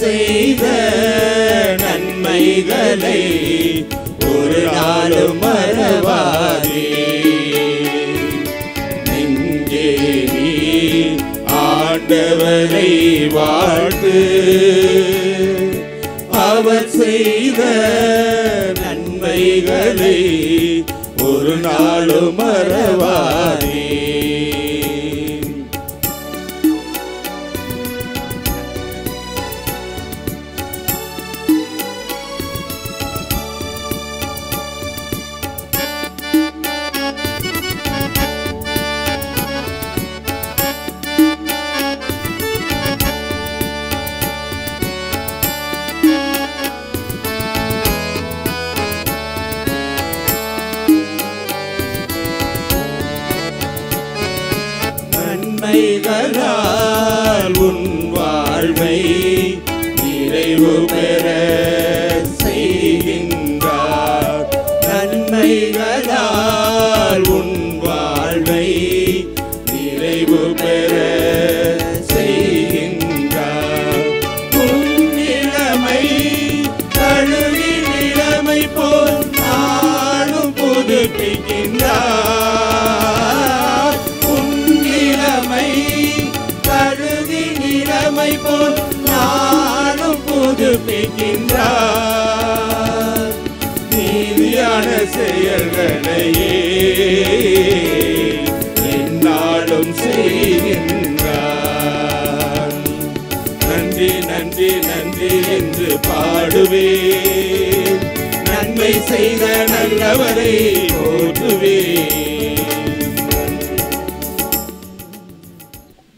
செய்த நன்மைகளை ஒரு நாளும் மறவாதே. நெஞ்சே நீ ஆண்டவரை வாழ்த்து, அவர் செய்த நன்மைகளை ஒரு நாளும் மறவாதே. நன்மைகளால் உன் வாழ்வை நிறைவு பெற செய்கின்றார். நன்மைகளால் உன் வாழ்வை நிறைவு பெற செய்கின்றார். உன் நிலைமை கழுவி நிலைமை போல் நாளும் புதுப்பிக்கின்றார். போல் நானும் புதுப்பிக்கின்றார். நீதியான செயல்களையே என்னாலும் செய்கின்றார். நன்றி நன்றி நன்றி என்று பாடுவேன், நன்மை செய்த நல்லவரை போற்றுவேன்.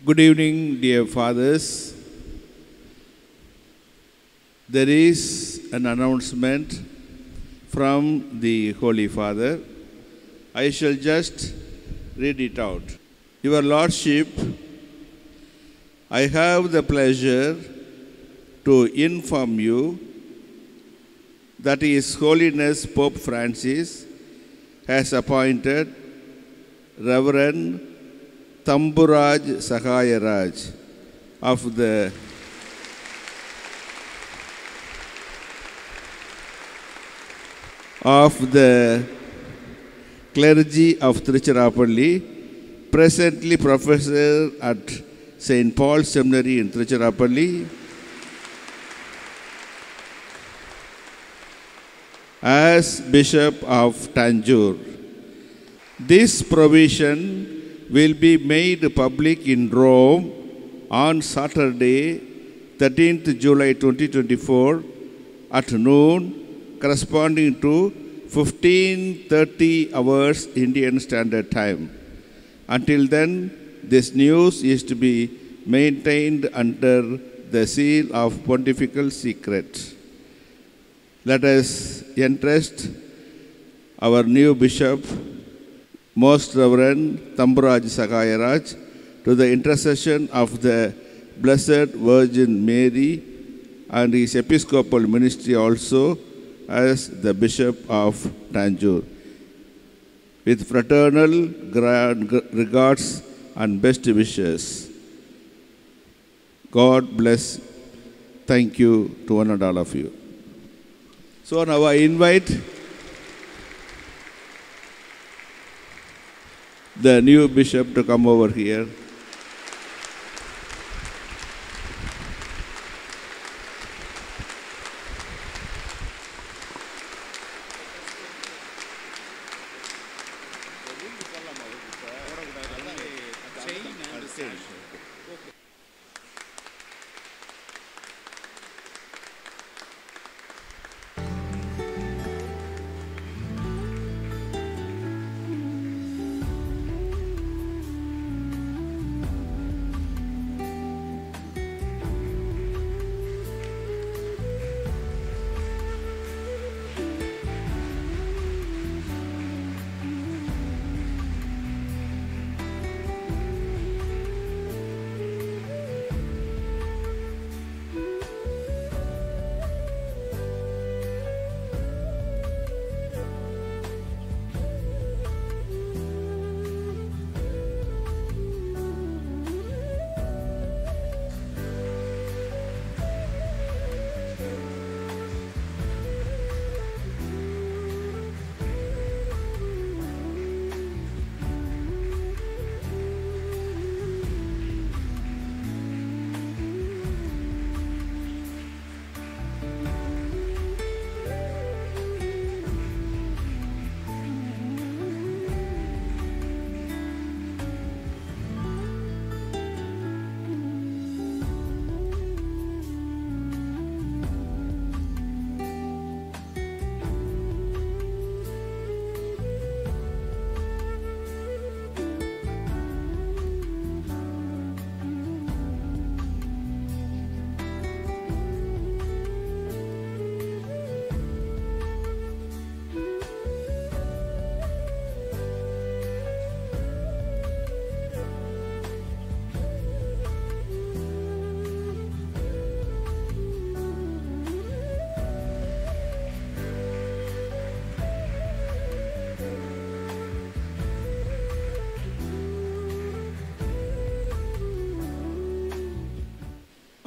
Good evening, dear fathers. There is an announcement from the Holy Father. I shall just read it out. Your Lordship, I have the pleasure to inform you that His Holiness Pope Francis has appointed Reverend Tamburaj Sakayaraj of the clergy of Tiruchirappalli, presently professor at St. Paul's Seminary in Tiruchirappalli, as Bishop of Tanjore. This provision will be made public in Rome on Saturday, 13th July 2024 at noon, corresponding to 15:30 hours Indian Standard Time. Until then, this news is to be maintained under the seal of pontifical secret. Let us entrust our new bishop, Most Reverend Tamburaj Sakayaraj, to the intercession of the Blessed Virgin Mary and his episcopal ministry also as the Bishop of Tanjore. With fraternal regards and best wishes. God bless. Thank you to one and all of you. So now I invite the new bishop to come over here.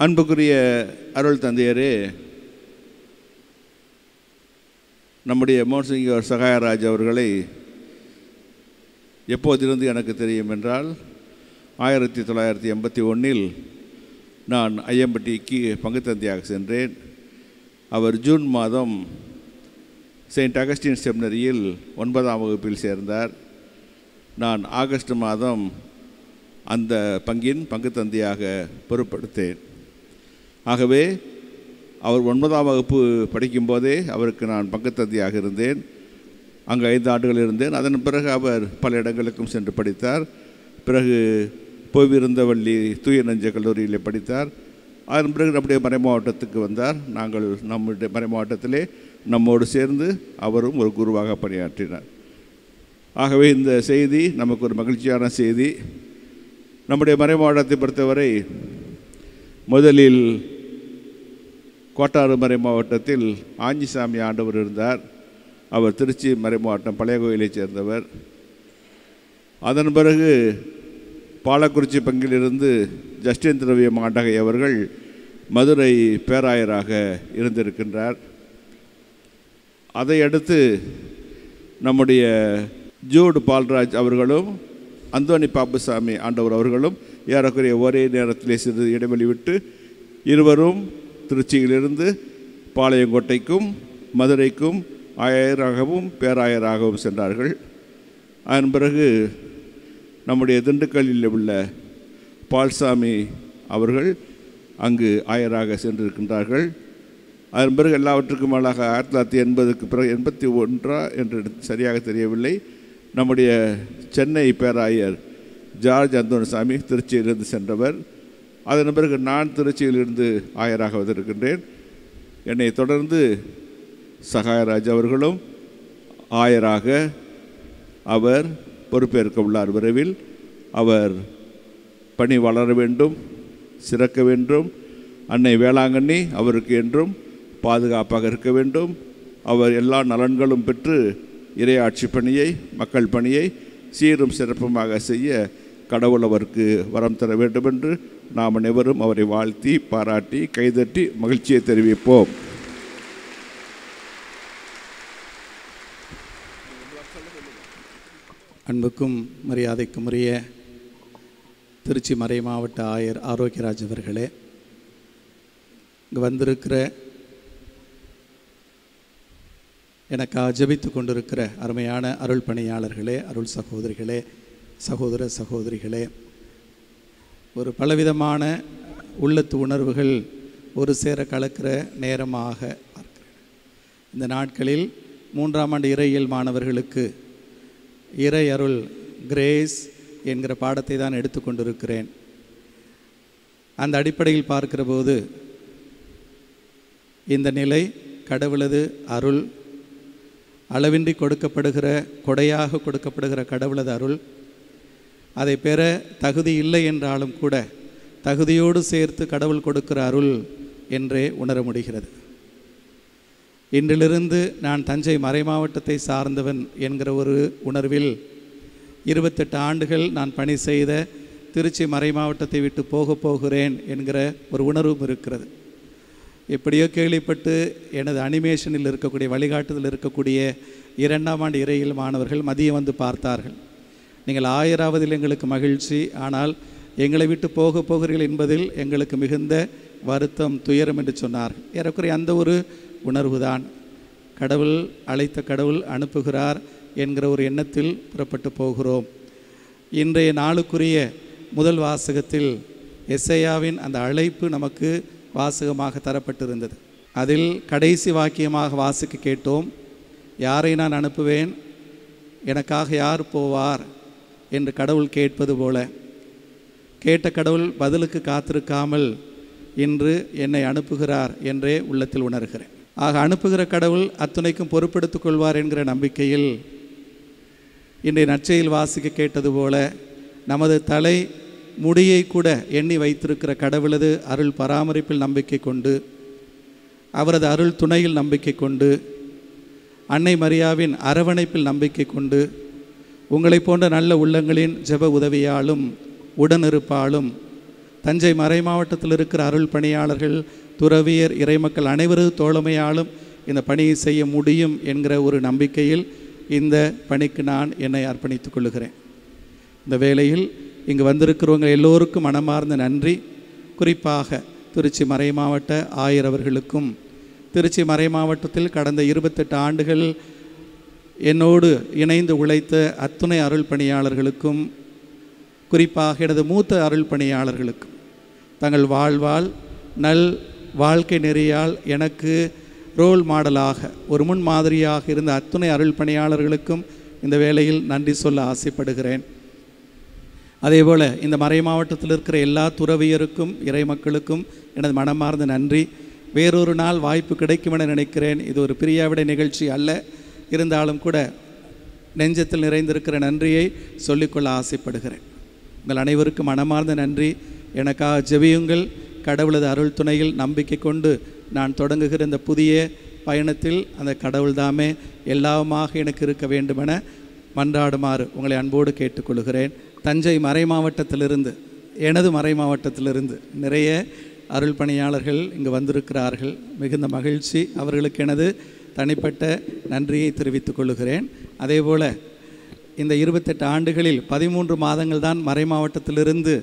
அன்புக்குரிய அருள் தந்தையரே, நம்முடைய மோன்சிங்கர் சகாயராஜ் அவர்களை எப்போதிலிருந்து எனக்கு தெரியும் என்றால் 1981 நான் ஐயம்பட்டிக்கு பங்கு தந்தையாக சென்றேன். அவர் ஜூன் மாதம் செயின்ட் அகஸ்டின் செமினரியில் 9ஆம் வகுப்பில் சேர்ந்தார். நான் ஆகஸ்ட் மாதம் அந்த பங்கின் பங்கு தந்தையாக பொறுப்படுத்தேன். ஆகவே அவர் 9ஆம் வகுப்பு படிக்கும்போதே அவருக்கு நான் பங்கு தந்தையாக இருந்தேன். அங்கே 5 ஆண்டுகள் இருந்தேன். அதன் பிறகு அவர் பல இடங்களுக்கும் சென்று படித்தார். பிறகு போவிருந்தவள்ளி தூய நெஞ்ச கல்லூரியில் படித்தார். அதன் பிறகு நம்முடைய மறை மாவட்டத்துக்கு வந்தார். நாங்கள் நம்முடைய மறை மாவட்டத்திலே நம்மோடு சேர்ந்து அவரும் ஒரு குருவாக பணியாற்றினார். ஆகவே இந்த செய்தி நமக்கு ஒரு மகிழ்ச்சியான செய்தி. நம்முடைய மறை மாவட்டத்தை பொறுத்தவரை முதலில் கோட்டாறு மறை மாவட்டத்தில் ஆஞ்சிசாமி ஆண்டவர் இருந்தார். அவர் திருச்சி மறை மாவட்டம் பழைய கோயிலைச் சேர்ந்தவர். அதன் பிறகு பாலக்குறிச்சி பங்கிலிருந்து ஜஸ்டின் திரவிய மாண்டகை அவர்கள் மதுரை பேராயராக இருந்திருக்கின்றார். அதையடுத்து நம்முடைய ஜூட் பால்ராஜ் அவர்களும் அந்தோனி பாப்புசாமி ஆண்டவர் அவர்களும் ஏறக்குறைய ஒரே நேரத்திலே சிறிது இடைவெளி விட்டு இருவரும் திருச்சியிலிருந்து பாளையங்கோட்டைக்கும் மதுரைக்கும் ஆயராகவும் பேராயராகவும் சென்றார்கள். அதன் பிறகு நம்முடைய திண்டுக்கல்லில் உள்ள பால்சாமி அவர்கள் அங்கு ஆயராக சென்றிருக்கின்றார்கள். அதன் பிறகு எல்லாவற்றுக்கும் மேலாக 1980க்கு பிறகு 81 என்று சரியாக தெரியவில்லை, நம்முடைய சென்னை பேராயர் ஜார்ஜ் அந்தோனிசாமி திருச்சியிலிருந்து சென்றவர். அதன் பிறகு நான் திருச்சியிலிருந்து ஆயராக வந்திருக்கின்றேன். என்னை தொடர்ந்து சகாயராஜ் அவர்களும் ஆயராக அவர் பொறுப்பேற்க உள்ளார். விரைவில் அவர் பணி வளர வேண்டும், சிறக்க வேண்டும். அன்னை வேளாங்கண்ணி அவருக்கு என்றும் பாதுகாப்பாக இருக்க வேண்டும். அவர் எல்லா நலன்களும் பெற்று இறையாட்சி பணியை, மக்கள் பணியை சீரும் சிறப்புமாக செய்ய கடவுள் அவருக்கு வரம் தர வேண்டும் என்று நாம் அனைவரும் அவரை வாழ்த்தி பாராட்டி கைதட்டி மகிழ்ச்சியை தெரிவிப்போம். அன்புக்கும் மரியாதைக்கும் உரிய திருச்சி மறை மாவட்ட ஆயர் ஆரோக்கியராஜ் அவர்களே, இங்கு வந்திருக்கிற எனக்காக ஜெபித்து கொண்டிருக்கிற அருமையான அருள் பணியாளர்களே, அருள் சகோதரிகளே, சகோதர சகோதரிகளே, ஒரு பலவிதமான உள்ளத்து உணர்வுகள் ஒரு சேர கலக்கிற நேரமாக பார்க்கிறேன். இந்த நாட்களில் 3ஆம் ஆண்டு இறையியல் மாணவர்களுக்கு இறை அருள் கிரேஸ் என்கிற பாடத்தை தான் எடுத்துக்கொண்டிருக்கிறேன். அந்த அடிப்படையில் பார்க்கிற போது இந்த நிலை கடவுளது அருள், அளவின்றி கொடுக்கப்படுகிற கொடையாக கொடுக்கப்படுகிற கடவுளது அருள், அதை பெற தகுதி இல்லை என்றாலும் கூட தகுதியோடு சேர்த்து கடவுள் கொடுக்கிற அருள் என்றே உணர முடிகிறது. இன்றிலிருந்து நான் தஞ்சை மறை மாவட்டத்தை சார்ந்தவன் என்கிற ஒரு உணர்வில் 28 ஆண்டுகள் நான் பணி செய்த திருச்சி மறை மாவட்டத்தை விட்டு போகிறேன் என்கிற ஒரு உணர்வும் இருக்கிறது. எப்படியோ கேள்விப்பட்டு எனது அனிமேஷனில் இருக்கக்கூடிய வழிகாட்டுதல் இருக்கக்கூடிய 2ஆம் ஆண்டு இறையியல் மாணவர்கள் மதியம் வந்து பார்த்தார்கள். நீங்கள் ஆயராவதில் எங்களுக்கு மகிழ்ச்சி, ஆனால் எங்களை விட்டு போகிறீர்கள் என்பதில் எங்களுக்கு மிகுந்த வருத்தம், துயரம் என்று சொன்னார்கள். ஏறக்குறைய அந்த ஒரு உணர்வு தான். கடவுள் அழைத்த கடவுள் அனுப்புகிறார் என்கிற ஒரு எண்ணத்தில் புறப்பட்டு போகிறோம். இன்றைய நாளுக்குரிய முதல் வாசகத்தில் எசையாவின் அந்த அழைப்பு நமக்கு வாசகமாக தரப்பட்டிருந்தது. அதில் கடைசி வாக்கியமாக வாசிக்க கேட்டோம், யாரை நான் அனுப்புவேன், எனக்காக யார் போவார் என்று கடவுள் கேட்பது போல கேட்ட கடவுள் பதிலுக்கு காத்திருக்காமல் இன்று என்னை அனுப்புகிறார் என்றே உள்ளத்தில் உணர்கிறேன். ஆக அனுப்புகிற கடவுள் அத்துணைக்கும் பொறுப்பெடுத்துக் கொள்வார் என்கிற நம்பிக்கையில் இன்றைய நற்செய்தியில் வாசிக்க கேட்டது போல நமது தலை முடியை கூட எண்ணி வைத்திருக்கிற கடவுளது அருள் பராமரிப்பில் நம்பிக்கை கொண்டு, அவரது அருள் துணையில் நம்பிக்கை கொண்டு, அன்னை மரியாவின் அரவணைப்பில் நம்பிக்கை கொண்டு, உங்களை போன்ற நல்ல உள்ளங்களின் ஜெப உதவியாலும் உடனிருப்பாலும் தஞ்சை மறை மாவட்டத்தில் இருக்கிற அருள் பணியாளர்கள், துறவியர், இறைமக்கள் அனைவரும் தோழமையாலும் இந்த பணியை செய்ய முடியும் என்கிற ஒரு நம்பிக்கையில் இந்த பணிக்கு நான் என்னை அர்ப்பணித்துக் கொள்கிறேன். இந்த வேளையில் இங்கு வந்திருக்கிறவங்க எல்லோருக்கும் மனமார்ந்த நன்றி. குறிப்பாக திருச்சி மறை மாவட்ட ஆயர் அவர்களுக்கும், திருச்சி மறை மாவட்டத்தில் கடந்த 28 ஆண்டுகள் என்னோடு இணைந்து உழைத்த அத்துணை அருள் பணியாளர்களுக்கும், குறிப்பாக எனது மூத்த அருள் பணியாளர்களுக்கும், தங்கள் வாழ்வால் நல் வாழ்க்கை நெறியால் எனக்கு ரோல் மாடலாக ஒரு முன் மாதிரியாக இருந்த அத்துணை அருள் பணியாளர்களுக்கும் இந்த வேளையில் நன்றி சொல்ல ஆசைப்படுகிறேன். அதேபோல் இந்த மறை மாவட்டத்தில் இருக்கிற எல்லா துறவியருக்கும், இறை மக்களுக்கும் எனது மனமார்ந்த நன்றி. வேறொரு நாள் வாய்ப்பு கிடைக்கும் என நினைக்கிறேன். இது ஒரு பிரியாவிடை நிகழ்ச்சி அல்ல, இருந்தாலும் கூட நெஞ்சத்தில் நிறைந்திருக்கிற நன்றியை சொல்லிக்கொள்ள ஆசைப்படுகிறேன். உங்கள் அனைவருக்கும் மனமார்ந்த நன்றி. எனக்காக ஜெபியுங்கள். கடவுளது அருள் துணையில் நம்பிக்கை கொண்டு நான் தொடங்குகிற இந்த புதிய பயணத்தில் அந்த கடவுள் தாமே எல்லாமாக எனக்கு இருக்க வேண்டுமென மன்றாடுமாறு உங்களை அன்போடு கேட்டுக்கொள்கிறேன். தஞ்சை மறை மாவட்டத்திலிருந்து, எனது மறை மாவட்டத்திலிருந்து நிறைய அருள் பணியாளர்கள் இங்கு வந்திருக்கிறார்கள். மிகுந்த மகிழ்ச்சி. அவர்களுக்கு எனது தனிப்பட்ட நன்றியை தெரிவித்துக் கொள்கிறேன். அதேபோல் இந்த 28 ஆண்டுகளில் 13 மாதங்கள் தான் மறை மாவட்டத்திலிருந்து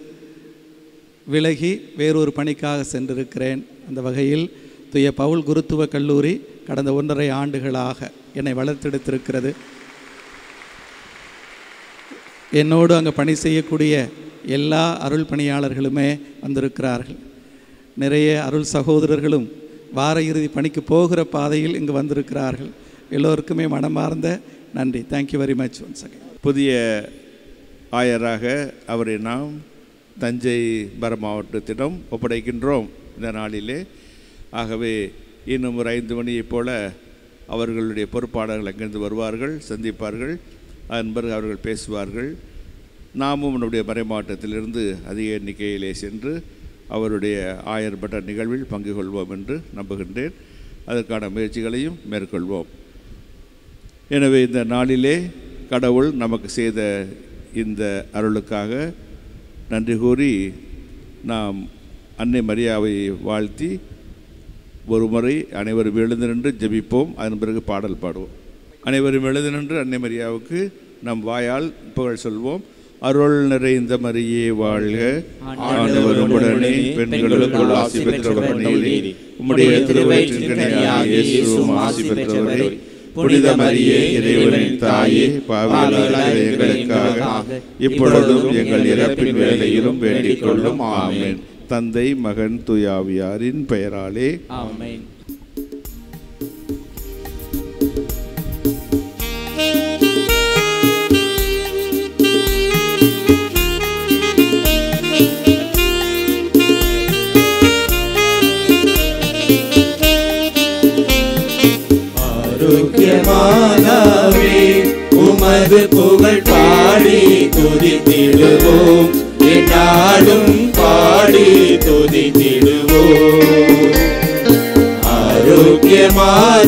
விலகி வேறொரு பணிக்காக சென்றிருக்கிறேன். அந்த வகையில் தூய பவுல் குருத்துவ கல்லூரி கடந்த 1.5 ஆண்டுகளாக என்னை வளர்த்தெடுத்திருக்கிறது. என்னோடு அங்கே பணி செய்யக்கூடிய எல்லா அருள் பணியாளர்களுமே வந்திருக்கிறார்கள். நிறைய அருள் சகோதரர்களும் வார இறுதி பணிக்கு போகிற பாதையில் இங்கு வந்திருக்கிறார்கள். எல்லோருக்குமே மனமார்ந்த நன்றி. Thank you very much. Once again. புதிய ஆயராக அவரை நாம் தஞ்சை மறை மாவட்டத்திடம் ஒப்படைக்கின்றோம் இந்த நாளிலே. ஆகவே இன்னும் ஒரு 5 மணியைப் போல அவர்களுடைய பொறுப்பாளர்கள் அங்கிருந்து வருவார்கள், சந்திப்பார்கள். அதன் பிறகு அவர்கள் பேசுவார்கள். நாமும் நம்முடைய மறை மாவட்டத்திலிருந்து அதிக எண்ணிக்கையிலே சென்று அவருடைய ஆயர் பட்ட நிகழ்வில் பங்கு கொள்வோம் என்று நம்புகின்றேன். அதற்கான முயற்சிகளையும் மேற்கொள்வோம். எனவே இந்த நாளிலே கடவுள் நமக்கு செய்த இந்த அருளுக்காக நன்றி கூறி நாம் அன்னை மரியாவை வாழ்த்தி ஒரு முறை அனைவரும் எழுந்து நின்று ஜெபிப்போம். அதன் பிறகு பாடல் பாடுவோம். அனைவரும் எழுந்து நின்று அன்னை மரியாவுக்கு நம் வாயால் புகழ் சொல்வோம். அருள் நிறைந்த மரியே வாழ்க, ஆண்டவர் உம்முடனே, பெண்களுக்குள் ஆசி பெற்றவர் நீரே, உம்முடைய திருவயிற்றின் கனியாகிய இயேசுவும் ஆசி பெற்றவரே. புனித மரியே, இறைவனின் தாயே, பாவிகளாகிய எங்களுக்காக இப்பொழுதும் எங்கள் இறப்பின் வேளையிலும் வேண்டிக் கொள்ளும். ஆமென். தந்தை, மகன், தூய ஆவியாரின் பெயராலே ஆமென். ஆரோக்கியமானவே உமது புகழ் பாடி துதித்திடுவோம், என்னாலும் பாடி துதித்திடுவோம். ஆரோக்கியமானவே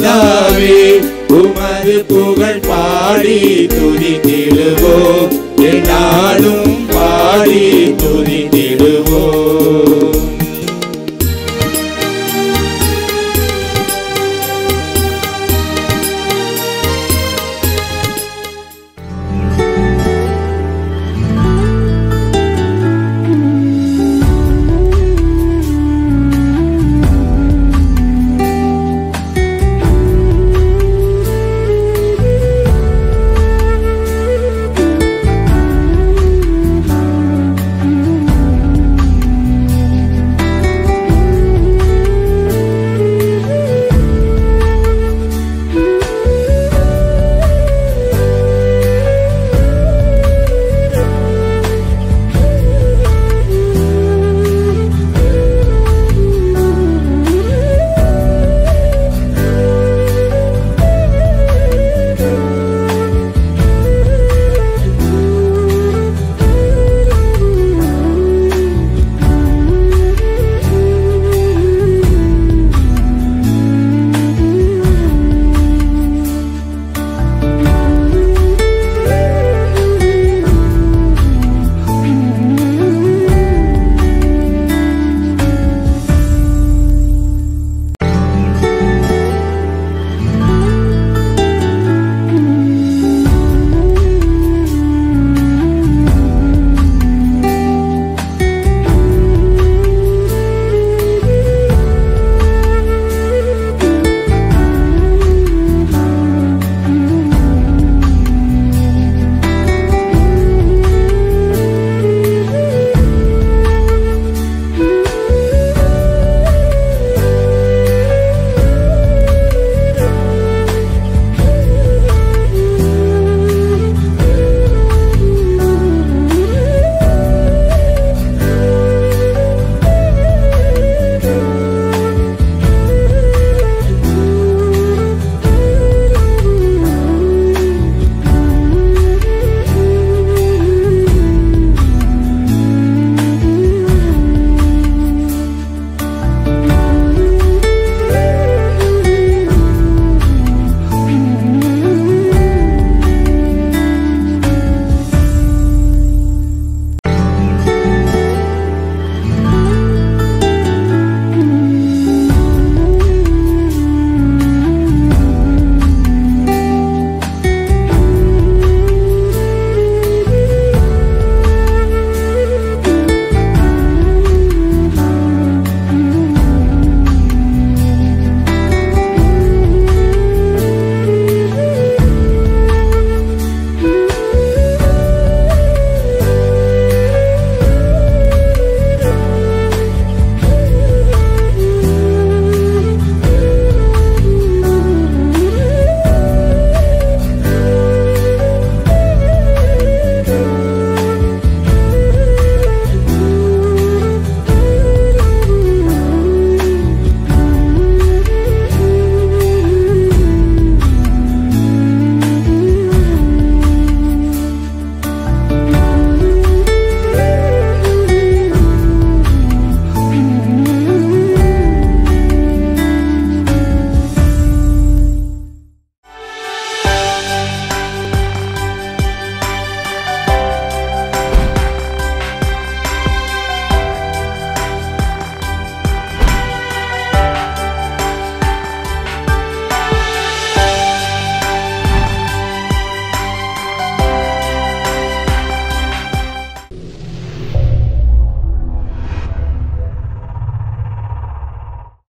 உமது புகழ் பாடி துதித்திடுவோம், என்னாலும்